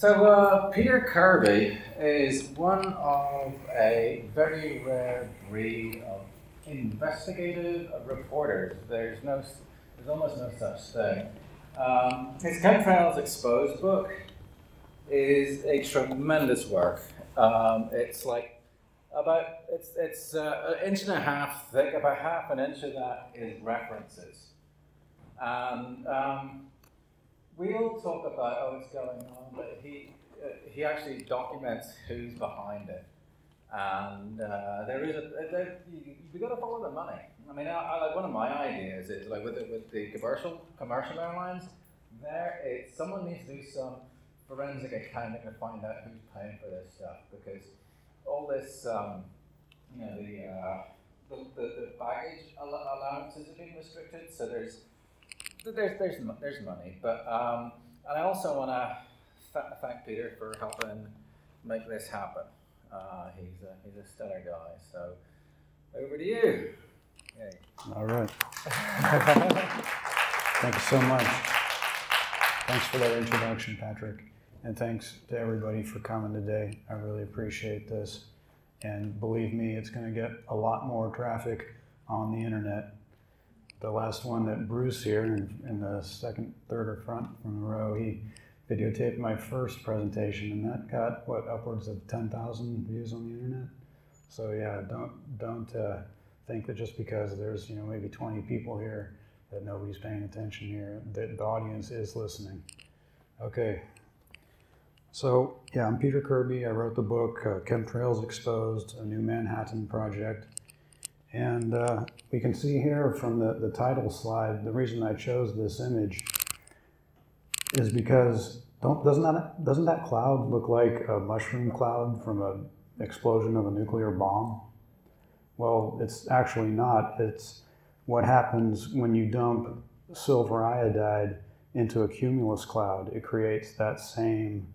Peter Kirby is one of a very rare breed of investigative reporters. There's almost no such thing. His Chemtrails Exposed book is a tremendous work. It's like it's an inch and a half thick. About half an inch of that is references, and we'll talk about what's going on. But he actually documents who's behind it, and we got to follow the money. I mean, I like one of my ideas is like with the commercial airlines. Someone needs to do some forensic accounting to find out who's paying for this stuff, because all this, the baggage allowances have been restricted. So there's money, but and I also want to thank Peter for helping make this happen. He's a stellar guy. So over to you. Yay. All right. Thank you so much. Thanks for that introduction, Patrick. And thanks to everybody for coming today. I really appreciate this. And believe me, it's going to get a lot more traffic on the internet. The last one that Bruce here in the second, third, or front from the row, he videotaped my first presentation, and that got, upwards of 10,000 views on the internet. So yeah, don't think that just because there's maybe 20 people here that nobody's paying attention here. The audience is listening. Okay. So yeah, I'm Peter Kirby. I wrote the book Chemtrails Exposed, a New Manhattan Project. And we can see here from the title slide, the reason I chose this image is because doesn't that cloud look like a mushroom cloud from an explosion of a nuclear bomb? Well, it's actually not. It's what happens when you dump silver iodide into a cumulus cloud. It creates that same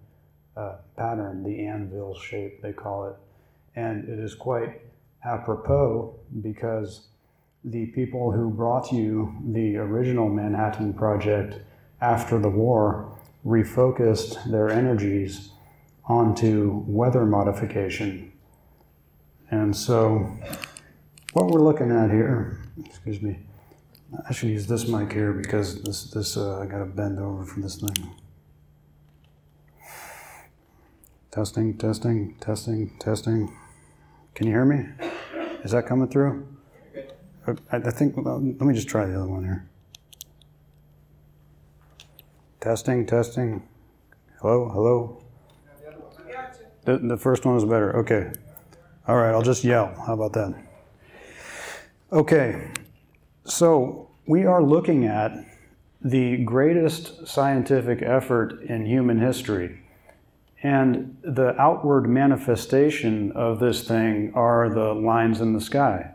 pattern, the anvil shape they call it. And it is quite apropos because the people who brought you the original Manhattan Project after the war refocused their energies onto weather modification. And so what we're looking at here, excuse me, I should use this mic here because this I gotta bend over from this thing. Testing, testing, testing, testing. Can you hear me? Is that coming through? I think, well, let me just try the other one here. Testing, testing. Hello, hello. The first one is better, okay. All right, I'll just yell, how about that? Okay, so we are looking at the greatest scientific effort in human history. And the outward manifestation of this thing are the lines in the sky.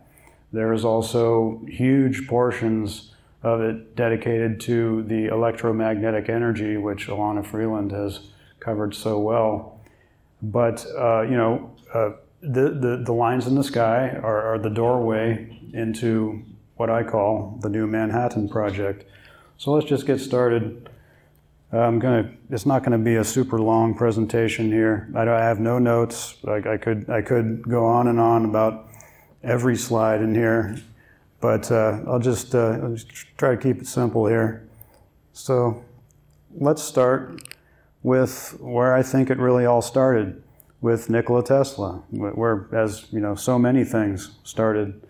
There's also huge portions of it dedicated to the electromagnetic energy, which Alana Freeland has covered so well. But the lines in the sky are the doorway into what I call the New Manhattan Project. So let's just get started. It's not gonna be a super long presentation here. I have no notes. I could go on and on about every slide in here, but I'll just try to keep it simple here. So let's start with where I think it really all started, with Nikola Tesla, where, as so many things started.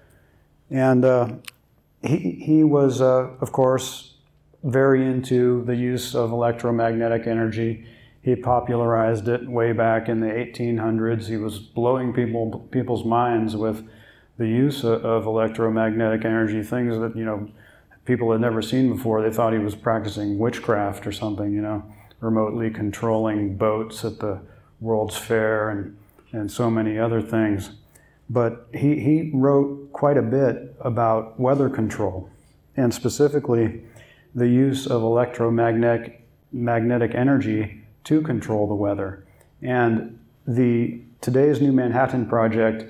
And he was, of course, very into the use of electromagnetic energy. He popularized it way back in the 1800s. He was blowing people's minds with the use of electromagnetic energy, things that people had never seen before. They thought he was practicing witchcraft or something, remotely controlling boats at the World's Fair and so many other things. But he wrote quite a bit about weather control, and specifically the use of electromagnetic energy to control the weather. And today's New Manhattan Project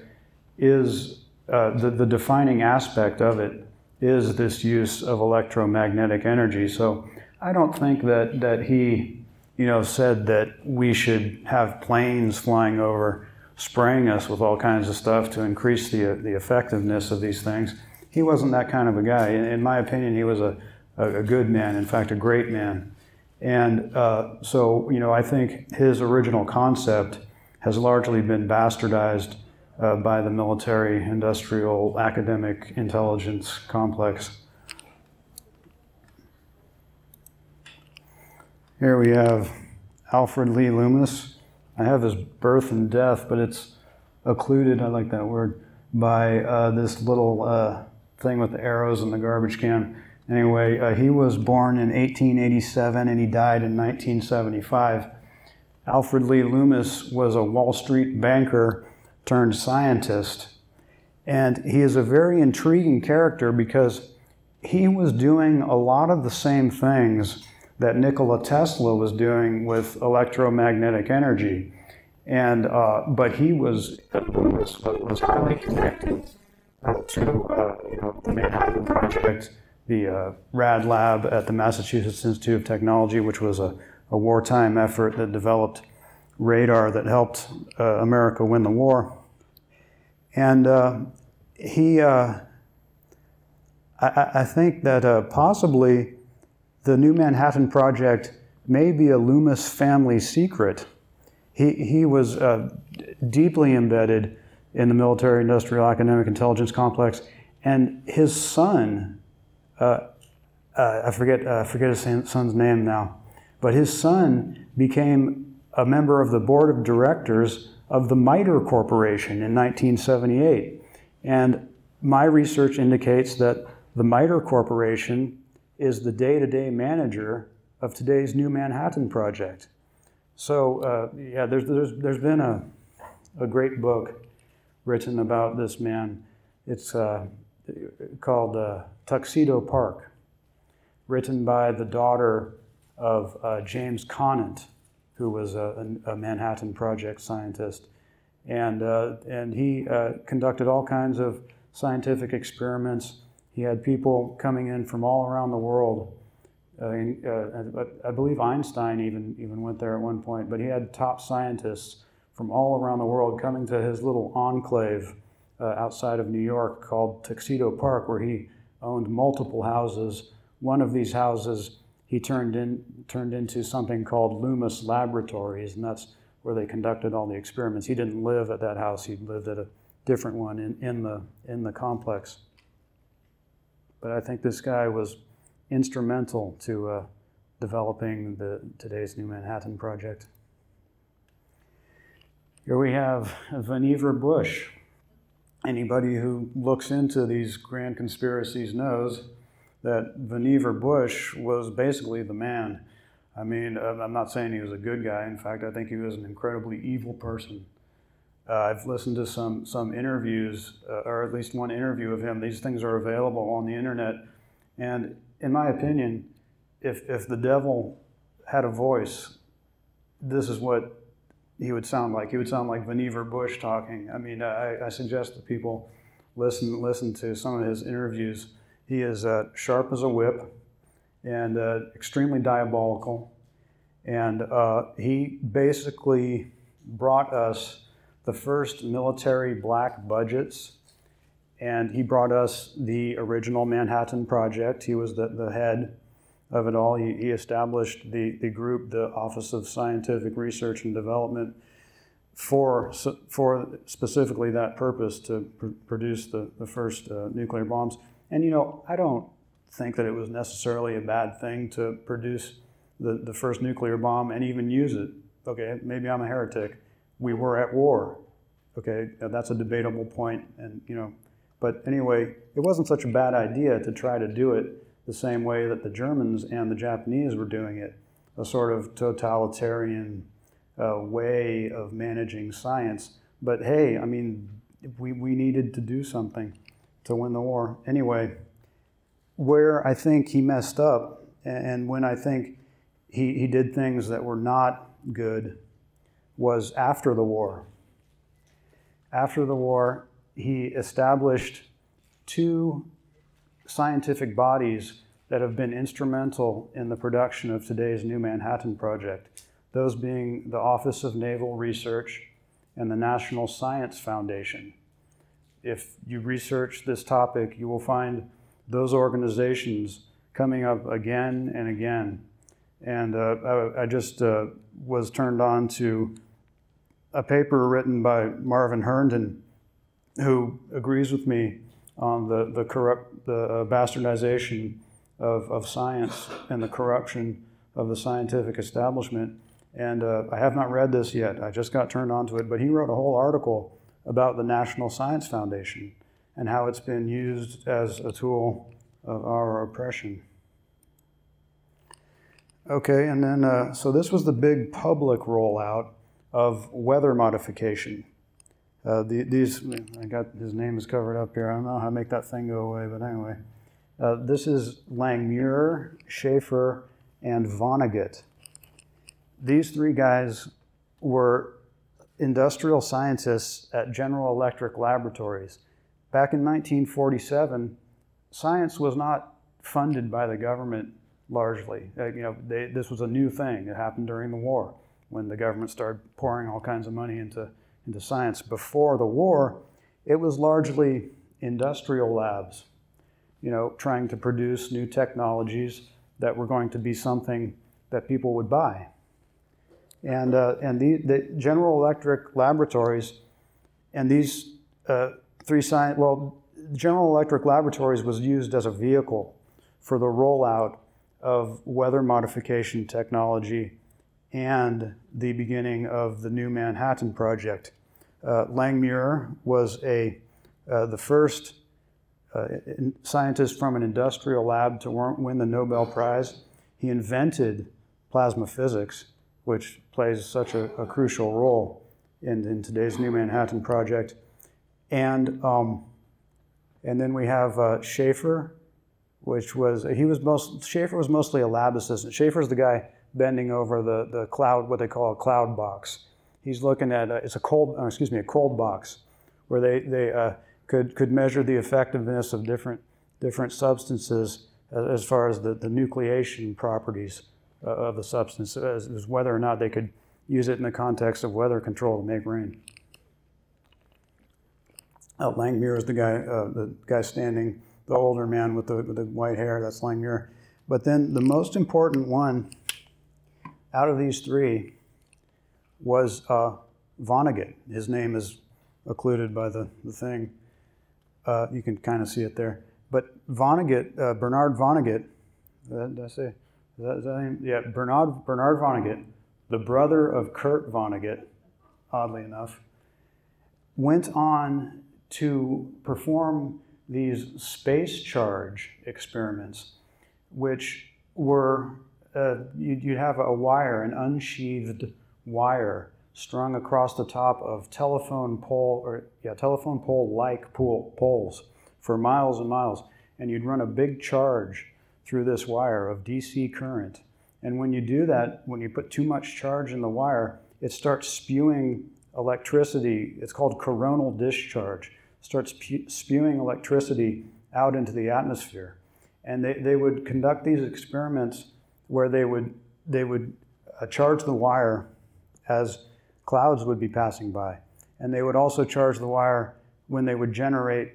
is, the defining aspect of it is this use of electromagnetic energy. So I don't think that he said that we should have planes flying over, spraying us with all kinds of stuff to increase the effectiveness of these things. He wasn't that kind of a guy. In my opinion, he was a good man, in fact, a great man. And so, I think his original concept has largely been bastardized by the military, industrial, academic intelligence complex. Here we have Alfred Lee Loomis. I have his birth and death, but it's occluded, I like that word, by this little thing with the arrows and the garbage can. Anyway, he was born in 1887 and he died in 1975. Alfred Lee Loomis was a Wall Street banker turned scientist. And he is a very intriguing character because he was doing a lot of the same things that Nikola Tesla was doing with electromagnetic energy. And, but he was highly connected to the Manhattan Project, the RAD lab at the Massachusetts Institute of Technology, which was a wartime effort that developed radar that helped America win the war. And I think that possibly the New Manhattan Project may be a Loomis family secret. He was deeply embedded in the military, industrial, academic intelligence complex, and his son, I forget his son's name now, but his son became a member of the board of directors of the MITRE Corporation in 1978. And my research indicates that the MITRE Corporation is the day-to-day manager of today's New Manhattan Project. So yeah, there's been a great book written about this man. It's called Tuxedo Park, written by the daughter of James Conant, who was a Manhattan Project scientist. And he conducted all kinds of scientific experiments. He had people coming in from all around the world. I believe Einstein even went there at one point, but he had top scientists from all around the world coming to his little enclave outside of New York called Tuxedo Park, where he owned multiple houses. One of these houses he turned into something called Loomis Laboratories, and that's where they conducted all the experiments. He didn't live at that house; he lived at a different one in the complex. But I think this guy was instrumental to developing today's New Manhattan Project. Here we have Vannevar Bush. Anybody who looks into these grand conspiracies knows that Vannevar Bush was basically the man. I mean, I'm not saying he was a good guy. In fact, I think he was an incredibly evil person. I've listened to some interviews, or at least one interview of him. These things are available on the internet. And in my opinion, if the devil had a voice, this is what he would sound like. He would sound like Vannevar Bush talking. I mean, I suggest that people listen to some of his interviews. He is sharp as a whip and extremely diabolical. And he basically brought us the first military black budgets, and he brought us the original Manhattan Project. He was the head of it all. He established the group, the Office of Scientific Research and Development, for specifically that purpose, to produce the first nuclear bombs. And I don't think that it was necessarily a bad thing to produce the first nuclear bomb and even use it. Okay, maybe I'm a heretic. We were at war. Okay, that's a debatable point, and but anyway, it wasn't such a bad idea to try to do it the same way that the Germans and the Japanese were doing it, a sort of totalitarian way of managing science. But hey, I mean, we needed to do something to win the war. Anyway, where I think he messed up, and when I think he did things that were not good, was after the war. After the war, he established two scientific bodies that have been instrumental in the production of today's New Manhattan Project. those being the Office of Naval Research and the National Science Foundation. If you research this topic, you will find those organizations coming up again and again. And I just was turned on to a paper written by Marvin Herndon, who agrees with me on the bastardization of science and the corruption of the scientific establishment. And I have not read this yet. I just got turned on to it. But he wrote a whole article about the National Science Foundation and how it's been used as a tool of our oppression. Okay, and then, so this was the big public rollout of weather modification. I got his name is covered up here. I don't know how to make that thing go away, but anyway. This is Langmuir, Schaefer, and Vonnegut. These three guys were industrial scientists at General Electric Laboratories. Back in 1947, science was not funded by the government largely. This was a new thing. It happened during the war when the government started pouring all kinds of money into science. Before the war, it was largely industrial labs, trying to produce new technologies that were going to be something that people would buy. And the General Electric Laboratories and these General Electric Laboratories was used as a vehicle for the rollout of weather modification technology and the beginning of the new Manhattan Project. Langmuir was the first scientist from an industrial lab to win the Nobel Prize. He invented plasma physics, which plays such a crucial role in today's new Manhattan Project. And then we have Schaefer, Schaefer was mostly a lab assistant. Schaefer's the guy bending over the cloud, what they call a cloud box. He's looking at a cold box, where they could measure the effectiveness of different substances as far as the nucleation properties of the substance, as whether or not they could use it in the context of weather control to make rain. Langmuir is the guy standing, the older man with the white hair. That's Langmuir. But then the most important one out of these three was Vonnegut. His name is occluded by the thing. You can kind of see it there. But Vonnegut, Bernard Vonnegut, did I say? Is that name? Yeah, Bernard Vonnegut, the brother of Kurt Vonnegut, oddly enough, went on to perform these space charge experiments, which were, you'd have a wire, an unsheathed wire, strung across the top of telephone pole-like poles for miles and miles, and you'd run a big charge through this wire of DC current. And when you do that, when you put too much charge in the wire, it starts spewing electricity. It's called coronal discharge. It starts spewing electricity out into the atmosphere. And they would conduct these experiments where they would charge the wire as clouds would be passing by. And they would also charge the wire when they would generate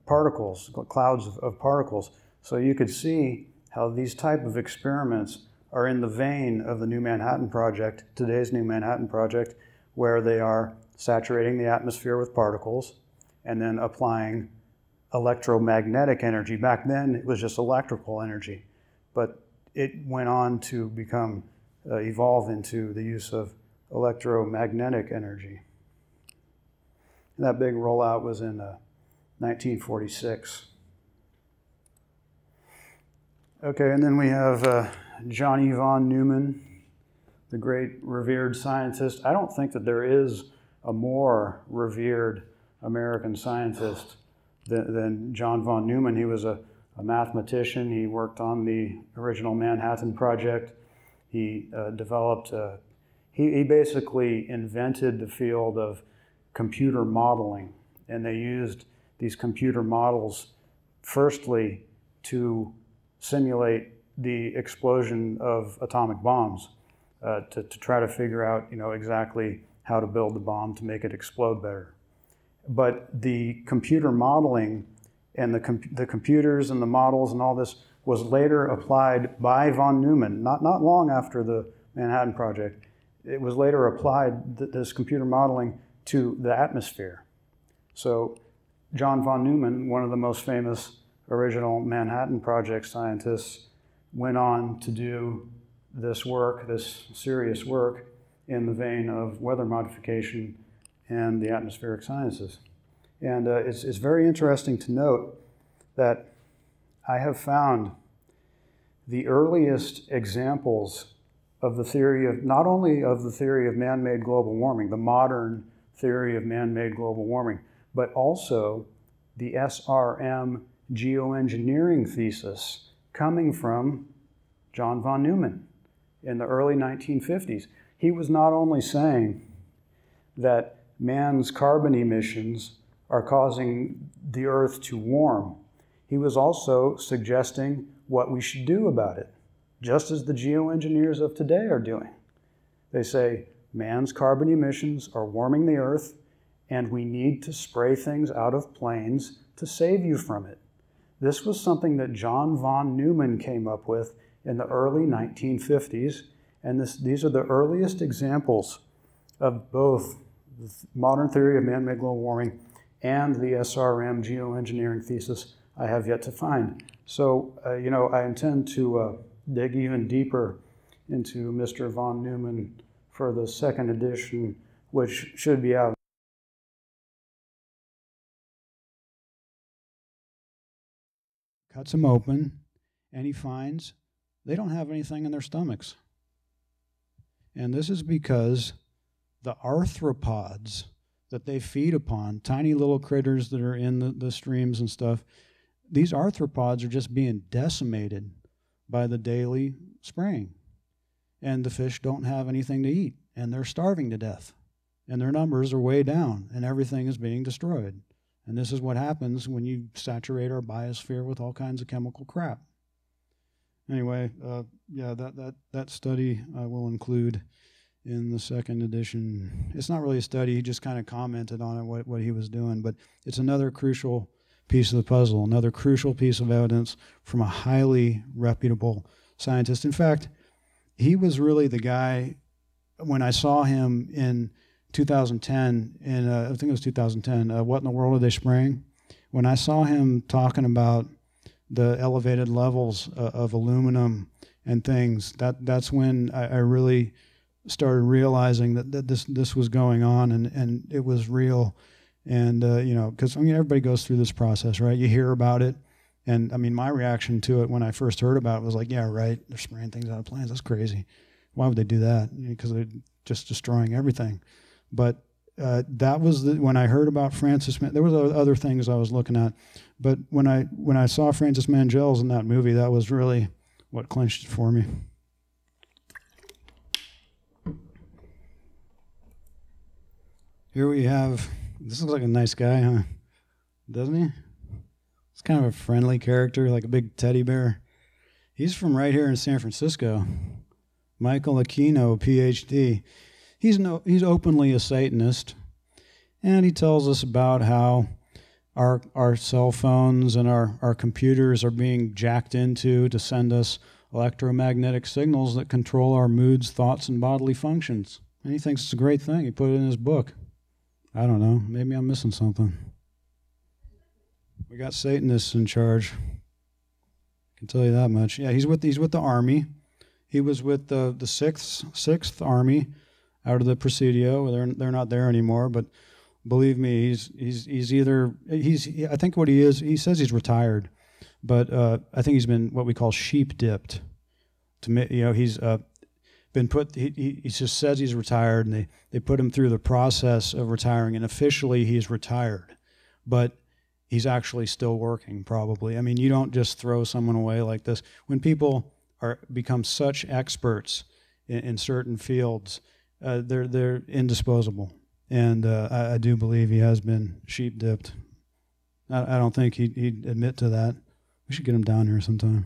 particles, clouds of particles. So you could see how these type of experiments are in the vein of the New Manhattan Project, today's New Manhattan Project, where they are saturating the atmosphere with particles and then applying electromagnetic energy. Back then, it was just electrical energy, but it went on to become, evolve into the use of electromagnetic energy. And that big rollout was in 1946. Okay, and then we have Johnny von Neumann, the great revered scientist. I don't think that there is a more revered American scientist than John von Neumann. He was a mathematician. He worked on the original Manhattan Project. He he basically invented the field of computer modeling, and they used these computer models firstly to simulate the explosion of atomic bombs. to try to figure out, exactly how to build the bomb to make it explode better. But the computer modeling and the computers and the models and all this was later applied by von Neumann, not long after the Manhattan Project. It was later applied, this computer modeling, to the atmosphere. So John von Neumann, one of the most famous original Manhattan Project scientists, went on to do this work, this serious work, in the vein of weather modification and the atmospheric sciences. And it's very interesting to note that I have found the earliest examples of the theory of, not only of the theory of man-made global warming, the modern theory of man-made global warming, but also the SRM geoengineering thesis coming from John von Neumann in the early 1950s. He was not only saying that man's carbon emissions are causing the Earth to warm, he was also suggesting what we should do about it, just as the geoengineers of today are doing. They say man's carbon emissions are warming the Earth, and we need to spray things out of planes to save you from it. This was something that John von Neumann came up with in the early 1950s, and these are the earliest examples of both the modern theory of man-made global warming and the SRM geoengineering thesis I have yet to find. So, I intend to dig even deeper into Mr. von Neumann for the second edition, which should be out. Cuts them open, and he finds they don't have anything in their stomachs. And this is because the arthropods that they feed upon, tiny little critters that are in the streams and stuff, these arthropods are just being decimated by the daily spraying. And the fish don't have anything to eat, and they're starving to death. And their numbers are way down, and everything is being destroyed. And this is what happens when you saturate our biosphere with all kinds of chemical crap. Anyway, that study I will include in the second edition. It's not really a study, he just kind of commented on it, what he was doing, but it's another crucial piece of the puzzle, another crucial piece of evidence from a highly reputable scientist. In fact, he was really the guy, when I saw him in 2010, I think it was 2010, What in the World Are They Spraying? When I saw him talking about the elevated levels of aluminum and things, that's when I really started realizing that this was going on, and it was real. And, because, everybody goes through this process, right? You hear about it. And, my reaction to it when I first heard about it was like, yeah, right, they're spraying things out of planes. That's crazy. Why would they do that? Because they're just destroying everything. But that was when I heard about Francis. There was other things I was looking at, but when I saw Francis Mangel's in that movie, that was really what clinched it for me. Here we have. This looks like a nice guy, huh? Doesn't he? It's kind of a friendly character, like a big teddy bear. He's from right here in San Francisco. Michael Aquino, PhD. He's openly a Satanist, and he tells us about how our cell phones and our computers are being jacked into to send us electromagnetic signals that control our moods, thoughts, and bodily functions. And he thinks it's a great thing. He put it in his book. I don't know. Maybe I'm missing something. We got Satanists in charge. I can tell you that much. Yeah, he's with the Army. He was with the Sixth Army out of the Presidio. They're not there anymore, but believe me, I think what he is, he says he's retired, but I think he's been what we call sheep dipped. He's been put. He just says he's retired, and they put him through the process of retiring, and officially he's retired, but he's actually still working. Probably. You don't just throw someone away like this. When people become such experts in certain fields, they're indisposable, and I do believe he has been sheep dipped. I don't think he'd admit to that. We should get him down here sometime.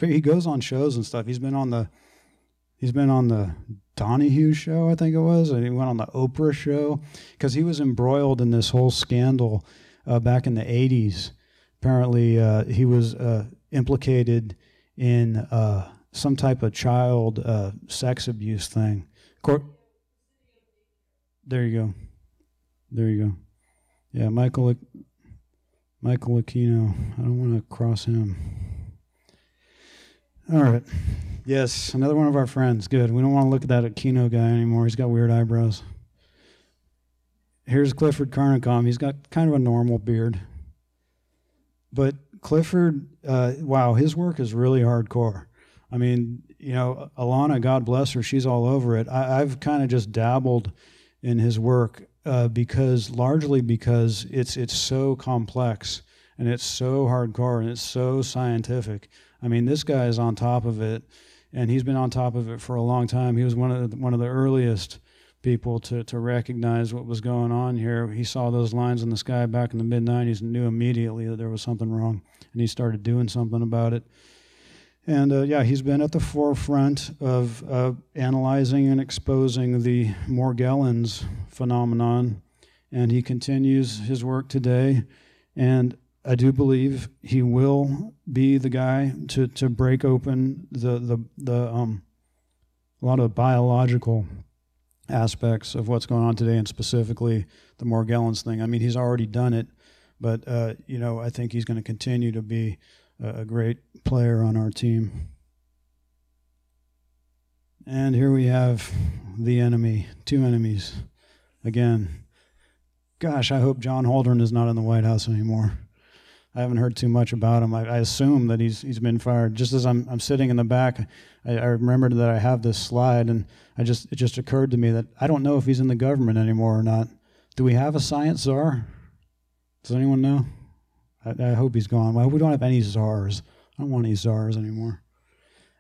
He goes on shows and stuff. He's been on the He's been on the Donahue show, I think it was, and he went on the Oprah show because he was embroiled in this whole scandal back in the 80s. Apparently, he was implicated in some type of child sex abuse thing. There you go. There you go. Yeah, Michael Aquino. I don't want to cross him. All right. Yes, another one of our friends. Good. We don't want to look at that Aquino guy anymore. He's got weird eyebrows. Here's Clifford Carnicom. He's got kind of a normal beard. But Clifford, wow, his work is really hardcore. I mean, you know, Alana, God bless her, she's all over it. I've kind of just dabbled in his work largely because it's so complex and it's so hardcore and it's so scientific. I mean, this guy is on top of it, and he's been on top of it for a long time. He was one of the earliest people to recognize what was going on here. He saw those lines in the sky back in the mid-'90s and knew immediately that there was something wrong, and he started doing something about it. And yeah, he's been at the forefront of analyzing and exposing the Morgellons phenomenon, and he continues his work today. And I do believe he will be the guy to break open a lot of biological aspects of what's going on today, and specifically the Morgellons thing. I mean, he's already done it, but you know, I think he's going to continue to be a great player on our team. And here we have the enemy, two enemies again. Gosh, I hope John Holdren is not in the White House anymore. I haven't heard too much about him. I assume that he's been fired. Just as I'm sitting in the back, I remembered that I have this slide, and it just occurred to me that I don't know if he's in the government anymore or not. Do we have a science czar? Does anyone know? I hope he's gone. Well, we don't have any czars. I don't want any czars anymore.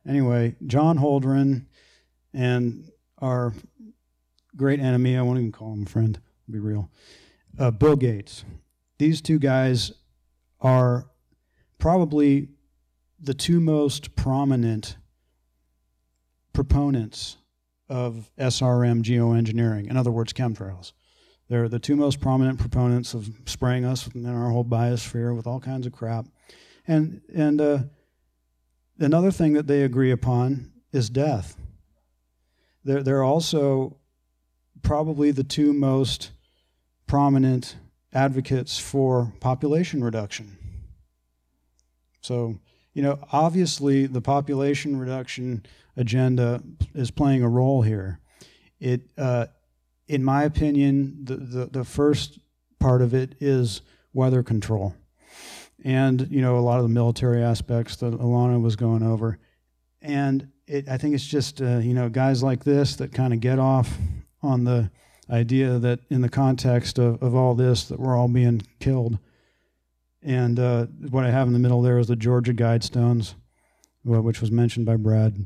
Anyway, John Holdren and our great enemy, I won't even call him a friend, I'll be real, Bill Gates. These two guys are probably the two most prominent proponents of SRM geoengineering, in other words, chemtrails. They're the two most prominent proponents of spraying us in our whole biosphere with all kinds of crap. And another thing that they agree upon is death. They're also probably the two most prominent advocates for population reduction. So, you know, obviously the population reduction agenda is playing a role here. In my opinion, the first part of it is weather control. And, you know, a lot of the military aspects that Alana was going over. And I think it's just, you know, guys like this that kind of get off on the idea that in the context of all this, that we're all being killed. And what I have in the middle there is the Georgia Guidestones, which was mentioned by Brad.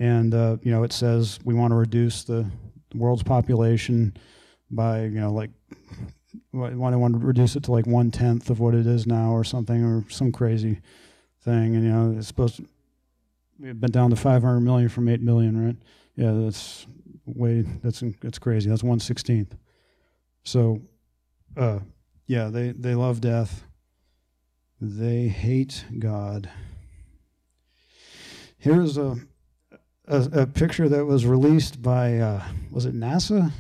And, you know, it says we want to reduce the world's population by, you know, like, I want to reduce it to like 1/10 of what it is now or something, or some crazy thing. And, you know, it's supposed to, we've been down to 500 million from 8 million, right? Yeah, that's crazy. That's 1/16. So, yeah, they love death. They hate God. Here's a picture that was released by, was it NASA?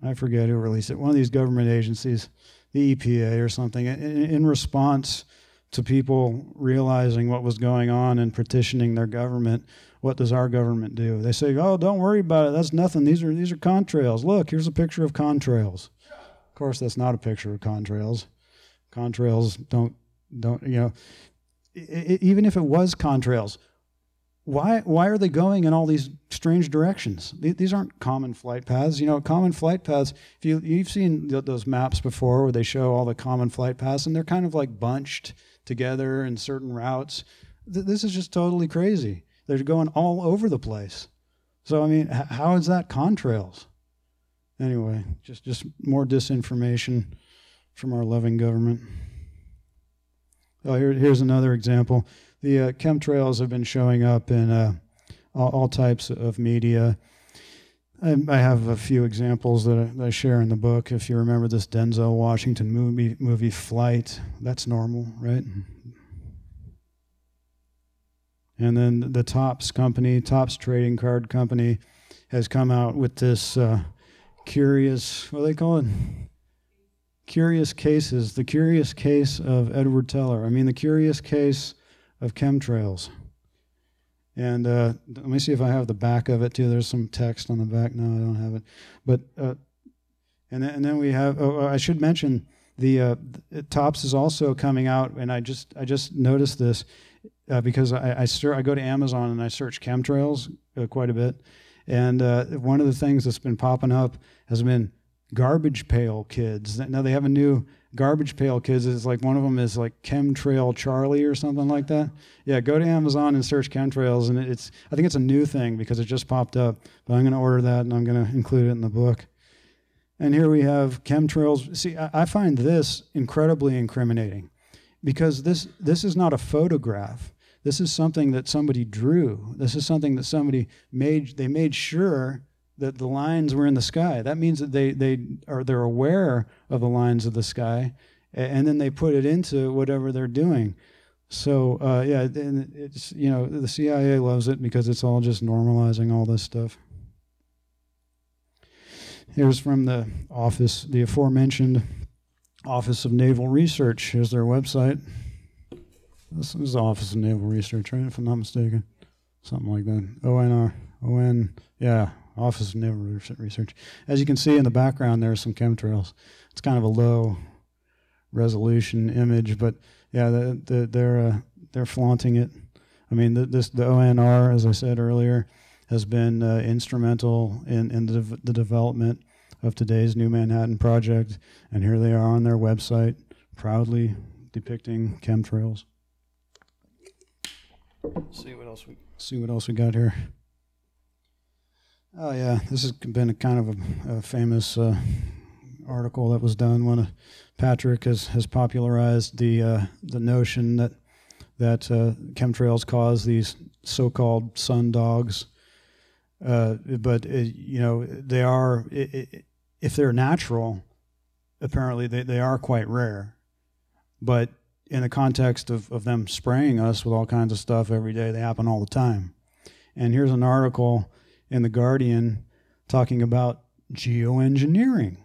I forget who released it. One of these government agencies, the EPA or something, in response to people realizing what was going on and petitioning their government. What does our government do? They say, "Oh, don't worry about it. That's nothing. These are contrails. Look, here's a picture of contrails." Of course, that's not a picture of contrails. Contrails don't you know? Even if it was contrails, why are they going in all these strange directions? These aren't common flight paths. You know, common flight paths, if you've seen those maps before where they show all the common flight paths, and they're kind of like bunched together in certain routes. This is just totally crazy. They're going all over the place. So, I mean, how is that contrails? Anyway, just more disinformation from our loving government. Oh, here's another example. The chemtrails have been showing up in all types of media. I have a few examples that I share in the book. If you remember this Denzel Washington movie Flight, that's normal, right? And then the Topps trading card company, has come out with this curious, what do they call it? Curious cases. The curious case of Edward Teller. I mean, the curious case of chemtrails. And let me see if I have the back of it too. There's some text on the back. No, I don't have it. But and then we have. Oh, I should mention the Topps is also coming out, and I just noticed this because I go to Amazon and I search chemtrails quite a bit, and one of the things that's been popping up has been garbage pail kids. Now they have a new garbage pail kids. It's like one of them is like Chemtrail Charlie or something like that. Yeah, go to Amazon and search chemtrails, and I think it's a new thing because it just popped up. But I'm going to order that and I'm going to include it in the book. And here we have chemtrails. See, I find this incredibly incriminating because this is not a photograph. This is something that somebody drew. This is something that somebody made. They made sure that the lines were in the sky. That means that they're aware of the lines of the sky, and then they put it into whatever they're doing. So yeah, and it's, you know, the CIA loves it because it's all just normalizing all this stuff. Here's from the office, the aforementioned Office of Naval Research. Here's their website. This is the Office of Naval Research, right? If I'm not mistaken, something like that. Yeah. Office of Naval Research. As you can see in the background, there are some chemtrails. It's kind of a low resolution image, but yeah, they're flaunting it. I mean, the ONR, as I said earlier, has been instrumental in the development of today's New Manhattan Project, and here they are on their website, proudly depicting chemtrails. See what else we got here. Oh yeah, this has been a kind of a famous article that was done when Patrick has popularized the notion that chemtrails cause these so-called sun dogs, but you know, they are, if they're natural, apparently they are quite rare, but in the context of them spraying us with all kinds of stuff every day, they happen all the time. And here's an article in The Guardian talking about geoengineering.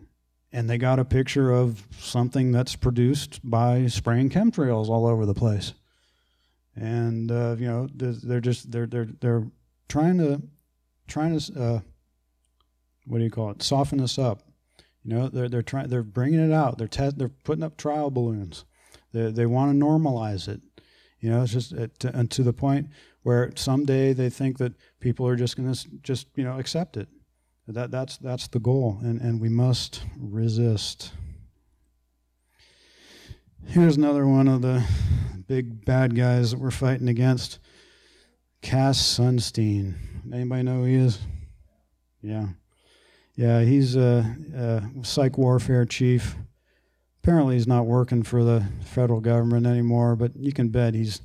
And they got a picture of something that's produced by spraying chemtrails all over the place. And you know, they're trying to what do you call it? Soften us up. You know, they're bringing it out. They're putting up trial balloons. They want to normalize it. You know, it's just and to the point where someday they think that people are just going to you know, accept it. That's the goal, and we must resist. Here's another one of the big bad guys that we're fighting against. Cass Sunstein. Anybody know who he is? Yeah, he's a psych warfare chief. Apparently he's not working for the federal government anymore, but you can bet he's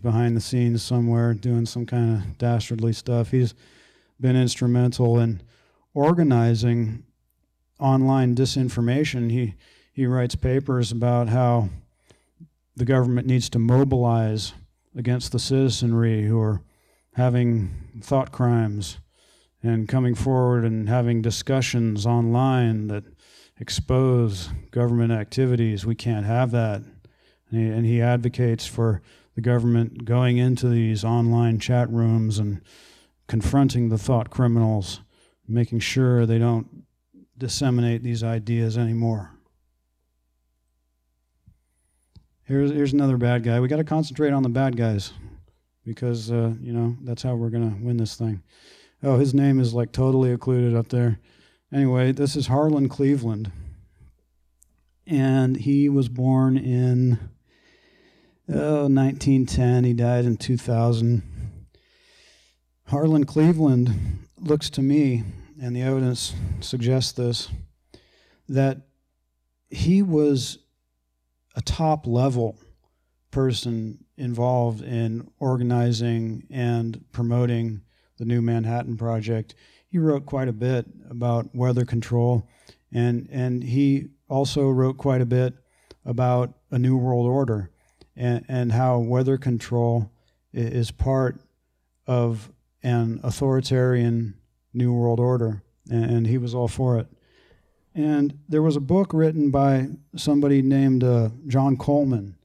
behind the scenes somewhere doing some kind of dastardly stuff. He's been instrumental in organizing online disinformation. He writes papers about how the government needs to mobilize against the citizenry who are having thought crimes and coming forward and having discussions online that expose government activities. We can't have that. And he advocates for the government going into these online chat rooms and confronting the thought criminals, making sure they don't disseminate these ideas anymore. Here's another bad guy. We got to concentrate on the bad guys because, you know, that's how we're going to win this thing. Oh, his name is like totally occluded up there. Anyway, this is Harlan Cleveland. And he was born in 1910. He died in 2000. Harlan Cleveland looks to me, and the evidence suggests this, that he was a top-level person involved in organizing and promoting the New Manhattan Project. He wrote quite a bit about weather control, and he also wrote quite a bit about a new world order and how weather control is part of an authoritarian new world order, and he was all for it. And there was a book written by somebody named John Coleman.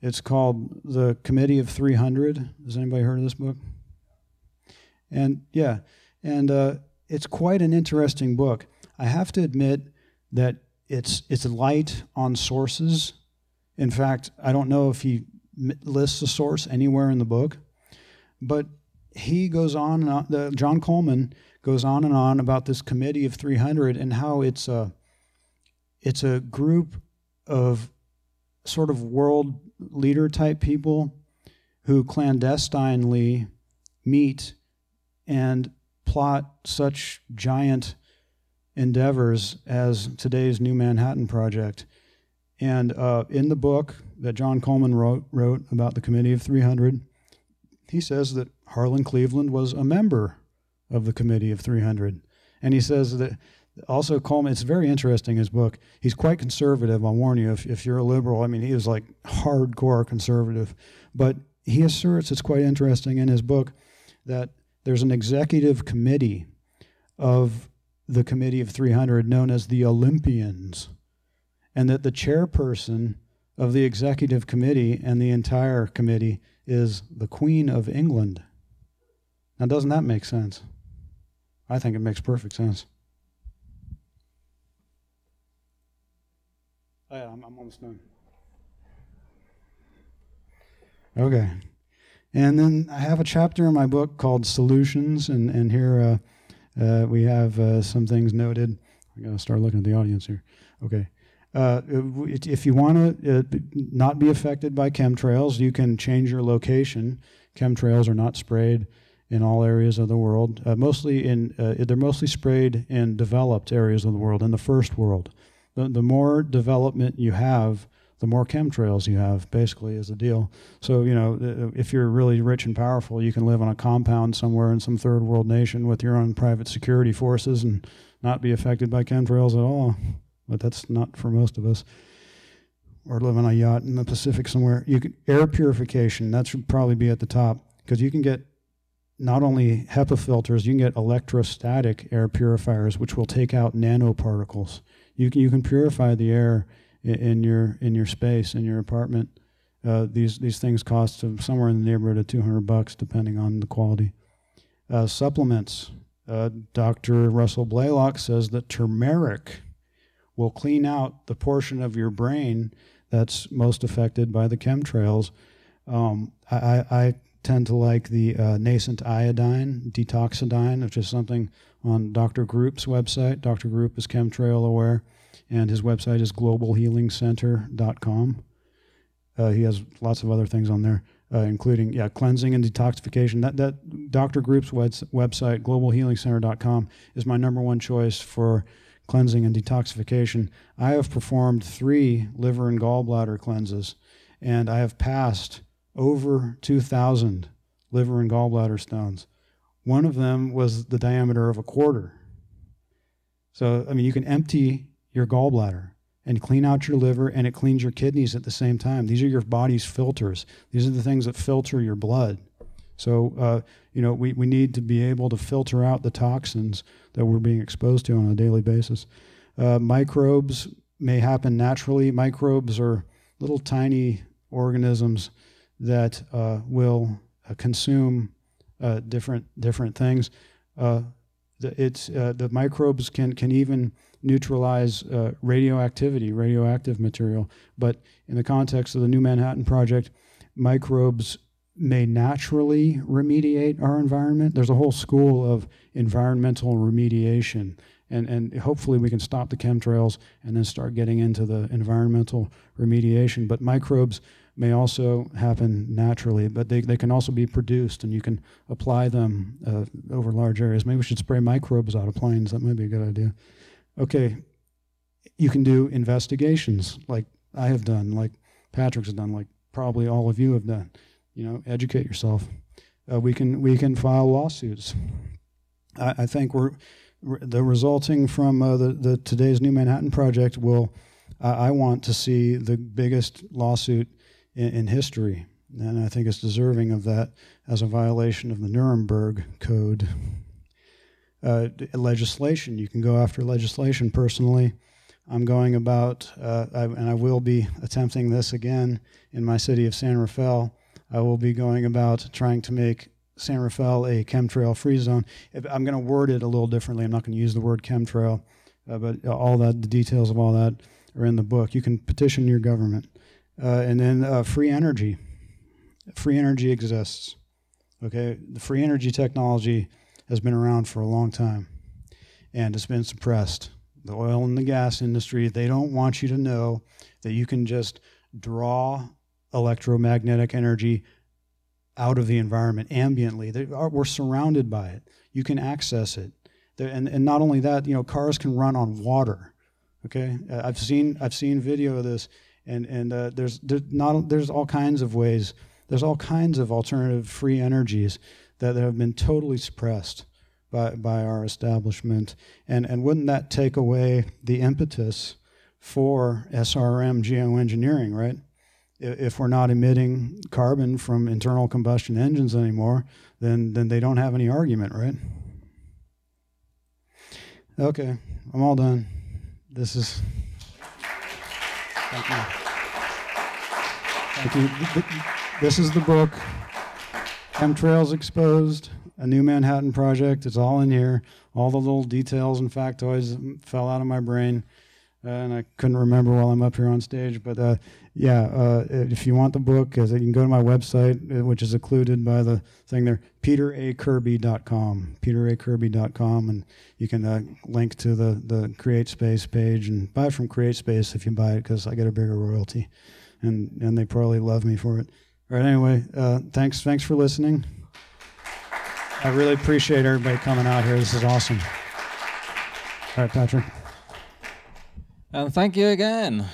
It's called The Committee of 300. Has anybody heard of this book? And yeah, and it's quite an interesting book. I have to admit that it's light on sources. In fact, I don't know if he lists a source anywhere in the book, but he goes on and on, John Coleman goes on and on about this Committee of 300 and how it's a group of sort of world leader type people who clandestinely meet and plot such giant endeavors as today's New Manhattan Project. And in the book that John Coleman wrote about the Committee of 300, he says that Harlan Cleveland was a member of the Committee of 300. And he says that also Coleman, it's very interesting, his book. He's quite conservative, I'll warn you, if you're a liberal. I mean, he was like hardcore conservative. But he asserts, it's quite interesting in his book, that there's an executive committee of the Committee of 300 known as the Olympians, and that the chairperson of the executive committee and the entire committee is the Queen of England. Now, doesn't that make sense? I think it makes perfect sense. Oh, yeah, I'm almost done. Okay. And then I have a chapter in my book called Solutions, and here we have some things noted. I gotta start looking at the audience here. Okay. If you want to not be affected by chemtrails, you can change your location. Chemtrails are not sprayed in all areas of the world. They're mostly sprayed in developed areas of the world, in the first world. The more development you have, the more chemtrails you have, basically, is the deal. So, you know, if you're really rich and powerful, you can live on a compound somewhere in some third world nation with your own private security forces and not be affected by chemtrails at all. But that's not for most of us. Or live on a yacht in the Pacific somewhere. Air purification, that should probably be at the top, because you can get not only HEPA filters, you can get electrostatic air purifiers, which will take out nanoparticles. You can purify the air in your space, in your apartment. These things cost somewhere in the neighborhood of $200, depending on the quality. Supplements. Dr. Russell Blaylock says that turmeric will clean out the portion of your brain that's most affected by the chemtrails. I tend to like the nascent iodine, detoxidine, which is something on Dr. Group's website. Dr. Group is chemtrail aware, and his website is globalhealingcenter.com. He has lots of other things on there, including cleansing and detoxification. That Dr. Group's website, globalhealingcenter.com, is my #1 choice for cleansing and detoxification. I have performed 3 liver and gallbladder cleanses, and I have passed over 2,000 liver and gallbladder stones. One of them was the diameter of a quarter. So, I mean, you can empty your gallbladder and clean out your liver, and it cleans your kidneys at the same time. These are your body's filters. These are the things that filter your blood. So, we need to be able to filter out the toxins that we're being exposed to on a daily basis. Microbes may happen naturally. Microbes are little tiny organisms that will consume different things. The microbes can even neutralize radioactive material. But in the context of the New Manhattan Project, microbes may naturally remediate our environment. There's a whole school of environmental remediation, and hopefully we can stop the chemtrails and then start getting into the environmental remediation. But microbes may also happen naturally, but they can also be produced, and you can apply them over large areas. Maybe we should spray microbes out of planes. That might be a good idea. Okay, you can do investigations like I have done, like Patrick's done, like probably all of you have done. Educate yourself. we can file lawsuits. I think the resulting from the today's New Manhattan Project will. I want to see the biggest lawsuit in history, and I think it's deserving of that as a violation of the Nuremberg Code. Legislation, you can go after legislation. Personally, I'm going about, and I will be attempting this again in my city of San Rafael. I will be going about trying to make San Rafael a chemtrail-free zone. I'm going to word it a little differently. I'm not going to use the word chemtrail, but all that, the details of all that are in the book. You can petition your government. And then free energy. Free energy exists. Okay, the free energy technology has been around for a long time, and it's been suppressed. The oil and the gas industry, they don't want you to know that you can just draw electromagnetic energy out of the environment ambiently. We're surrounded by it. You can access it. And not only that, cars can run on water. Okay, I've seen video of this, and there's all kinds of ways. There's all kinds of alternative free energies that have been totally suppressed by our establishment. And wouldn't that take away the impetus for SRM geoengineering, right? If we're not emitting carbon from internal combustion engines anymore, then they don't have any argument, right? Okay, I'm all done. Thank you. Thank you. This is the book, Chemtrails Exposed, a New Manhattan Project. It's all in here. All the little details and factoids fell out of my brain, and I couldn't remember while I'm up here on stage. But if you want the book, you can go to my website, which is occluded by the thing there, peteracirby.com, peteracirby.com, and you can link to the CreateSpace page and buy it from CreateSpace if you buy it, because I get a bigger royalty, and they probably love me for it. All right, anyway, thanks for listening. I really appreciate everybody coming out here. This is awesome. All right, Patrick. And thank you again.